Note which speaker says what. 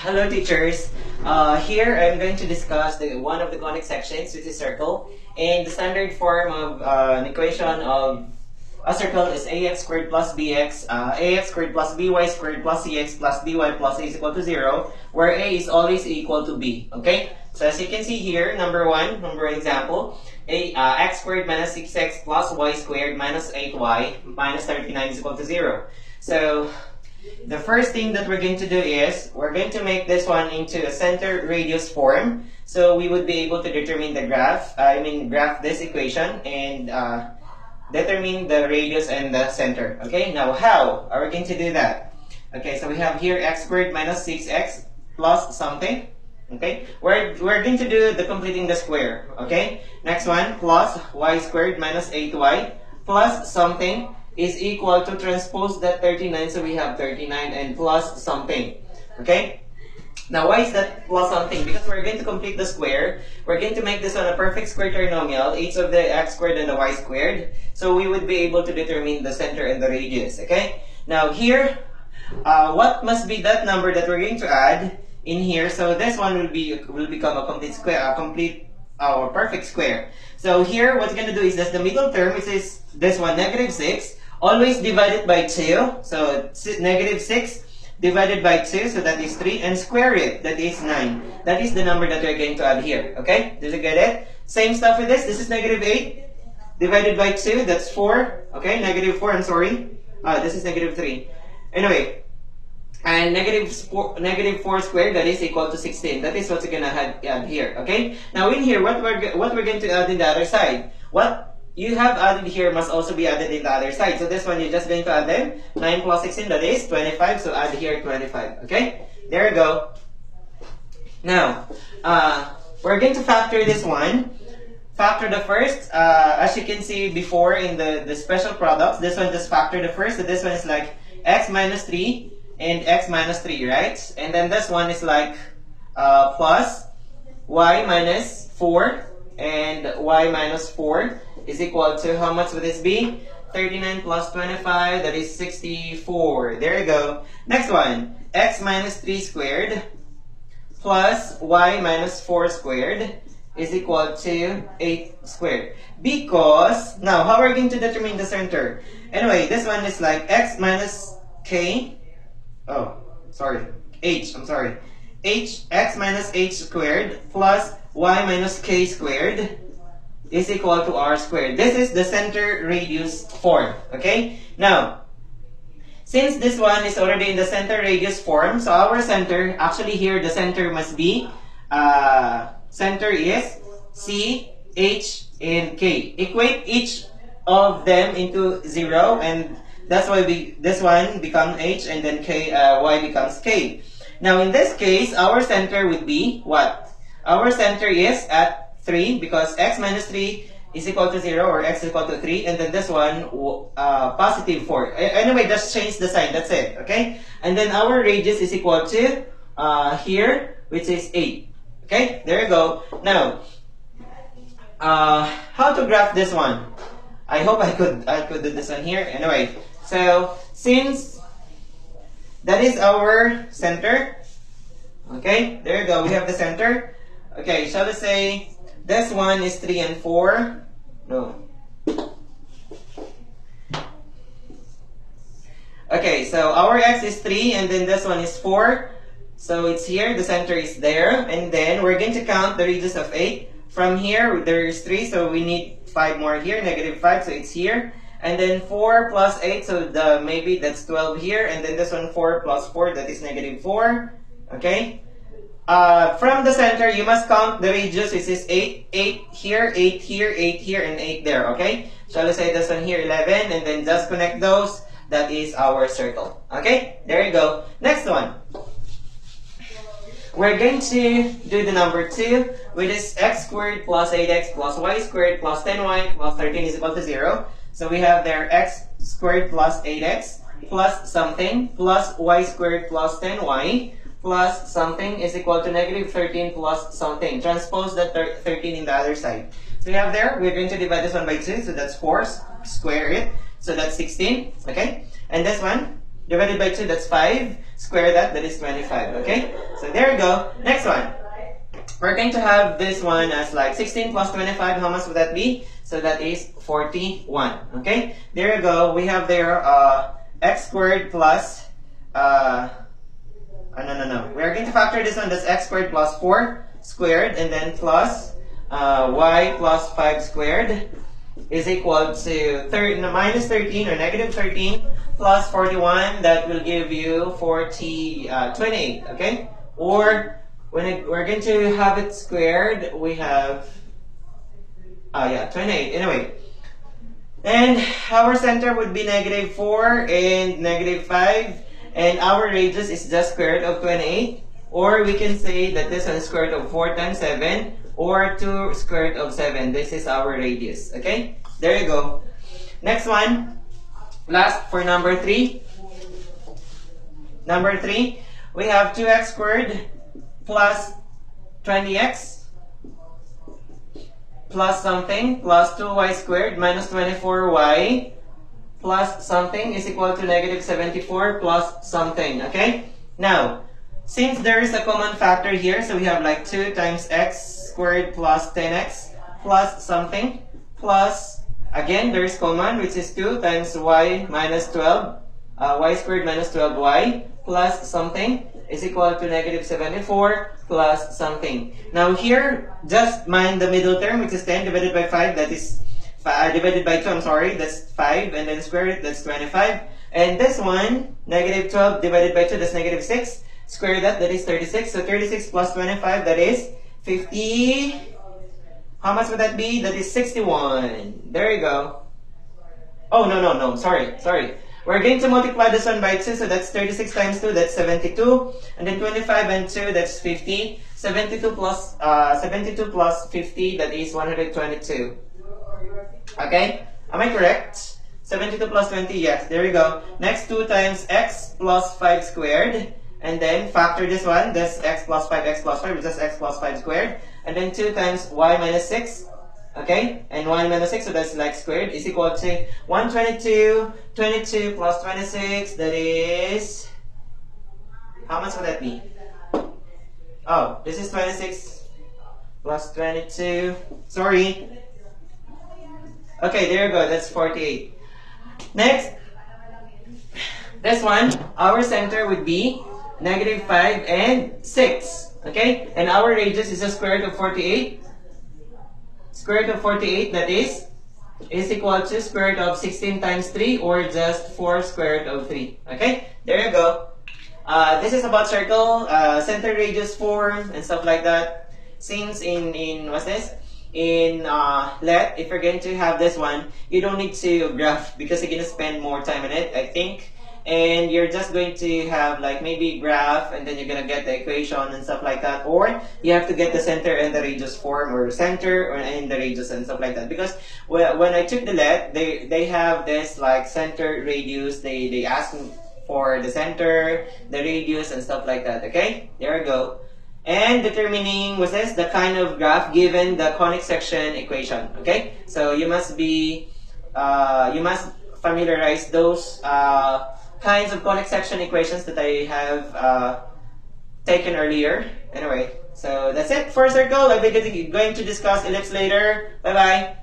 Speaker 1: Hello teachers, here I'm going to discuss one of the conic sections, which is circle, and the standard form of an equation of a circle is ax squared plus bx, ax squared plus by squared plus cx plus dy plus a is equal to 0, where a is always equal to b. Okay, so as you can see here, number one example, x squared minus 6x plus y squared minus 8y minus 39 is equal to 0. So the first thing that we're going to do is we're going to make this one into a center radius form. So we would be able to determine the graph this equation and determine the radius and the center. Okay, now how are we going to do that? Okay, so we have here x squared minus 6x plus something. Okay, we're going to do the completing the square. Okay, next one, plus y squared minus 8y plus something is equal to transpose that 39, so we have 39 and plus something. Okay, now why is that plus something? Because we're going to complete the square. We're going to make this one a perfect square trinomial, each of the x squared and the y squared, so we would be able to determine the center and the radius. Okay, now here what must be that number that we're going to add in here? So this one will become a complete square, our perfect square. So here what's going to do is that the middle term, which is this one, negative 6, always divided by 2, so negative 6 divided by 2, so that is 3, and square it, that is 9. That is the number that we're going to add here. Okay, did you get it? Same stuff with this. This is negative 8 divided by 2, that's 4. Okay, negative 4, I'm sorry. This is negative 3. Anyway, and negative 4 squared, that is equal to 16. That is what we're gonna add here. Okay, now in here, what we're going to add in the other side? What you have added here must also be added in the other side. So this one, you're just going to add them. 9 plus 16, that is 25. So add here 25. Okay? There you go. Now, we're going to factor this one. Factor the first. As you can see before in the special products, this one just factor the first. So this one is like x minus 3 and x minus 3, right? And then this one is like plus y minus 4 and y minus 4 is equal to, how much would this be? 39 plus 25, that is 64. There you go. Next one, x minus 3 squared plus y minus 4 squared is equal to 8 squared. Because, now, how are we going to determine the center? Anyway, this one is like x minus k, x minus h squared plus y minus k squared is equal to r squared. This is the center radius form. Okay, now since this one is already in the center radius form, so our center, actually here the center must be center is c, h, and k. Equate each of them into 0, and that's why this one becomes h, and then k, y becomes k. Now in this case, our center would be what? Our center is at 3, because x minus 3 is equal to 0, or x is equal to 3, and then this one positive 4. Anyway, just change the sign, that's it. Okay, and then our radius is equal to here, which is 8. Okay, there you go. Now how to graph this one? I hope I could do this one here. Anyway, so since that is our center, okay, there you go, we have the center. Okay, shall we say this one is 3 and 4? No. Okay, so our x is 3 and then this one is 4. So it's here, the center is there. And then we're going to count the radius of 8. From here, there is 3, so we need 5 more here, negative 5, so it's here. And then 4 plus 8, so maybe that's 12 here. And then this one 4 plus 4, that is negative 4. Okay? From the center, you must count the radius, which is 8, 8 here, 8 here, 8 here, and 8 there, okay? Shall we say this one here, 11, and then just connect those. That is our circle, okay? There you go. Next one. We're going to do the number 2, which is x squared plus 8x plus y squared plus 10y plus 13 is equal to 0. So we have there x squared plus 8x plus something plus y squared plus 10y plus something is equal to negative 13 plus something. Transpose that 13 in the other side. So we have there, we're going to divide this one by 2, so that's 4, square it, so that's 16, okay? And this one, divided by 2, that's 5, square that, that is 25, okay? So there you go. Next one. We're going to have this one as like 16 plus 25. How much would that be? So that is 41. Okay? There you go. We have there x squared plus no. We are going to factor this one. That's x squared plus 4 squared, and then plus y plus 5 squared is equal to minus 13 or negative 13 plus 41. That will give you 28. Okay? Or when we're going to have it squared, we have 28. Anyway, and our center would be negative 4 and negative 5, and our radius is just square root of 28. Or we can say that this one is square root of 4 times 7, or 2 square root of 7. This is our radius. Okay? There you go. Next one. Last for number 3. Number 3, we have 2x squared plus 20x plus something plus 2y squared minus 24y plus something is equal to negative 74 plus something. Okay? Now, since there is a common factor here, so we have like 2 times x squared plus 10x plus something plus, again, there is common, which is 2 times y minus 12, y squared minus 12y plus something is equal to negative 74 plus something. Now here, just mind the middle term, which is 10 divided by 5, that is divided by 2, I'm sorry, that's 5, and then square root, that's 25. And this one, negative 12 divided by 2, that's negative 6. Square that is 36. So 36 plus 25, that is 50. How much would that be? That is 61. There you go. Oh, no. Sorry. We're going to multiply this one by 2, so that's 36 times 2, that's 72. And then 25 and 2, that's 50. 72 plus 50, that is 122. Okay? Am I correct? 72 plus 20, yes. There you go. Next, 2 times x plus 5 squared. And then factor this one, that's x plus 5, which is x plus 5 squared. And then 2 times y minus 6. Okay? And y minus 6, so that's like squared, is equal to 122. 22 plus 26, that is... How much would that be? Oh, this is 26 plus 22. Sorry. Okay, there you go. That's 48. Next. This one, our center would be negative 5 and 6. Okay? And our radius is the square root of 48. Square root of 48, that is equal to square root of 16 times 3, or just 4 square root of 3. Okay? There you go. This is about circle, center radius form, and stuff like that. Since in what's this? In let, if you're going to have this one, you don't need to graph because you're going to spend more time on it, I think. And you're just going to have like maybe graph, and then you're going to get the equation and stuff like that. Or you have to get the center and the radius form, or center and the radius and stuff like that. Because when I took the let, they have this like center, radius. They ask for the center, the radius, and stuff like that. Okay, there we go. And determining what's this, the kind of graph given the conic section equation. Okay, so you must be you must familiarize those kinds of conic section equations that I have taken earlier. Anyway, so that's it for circle. I'll be going to discuss ellipse later. Bye bye.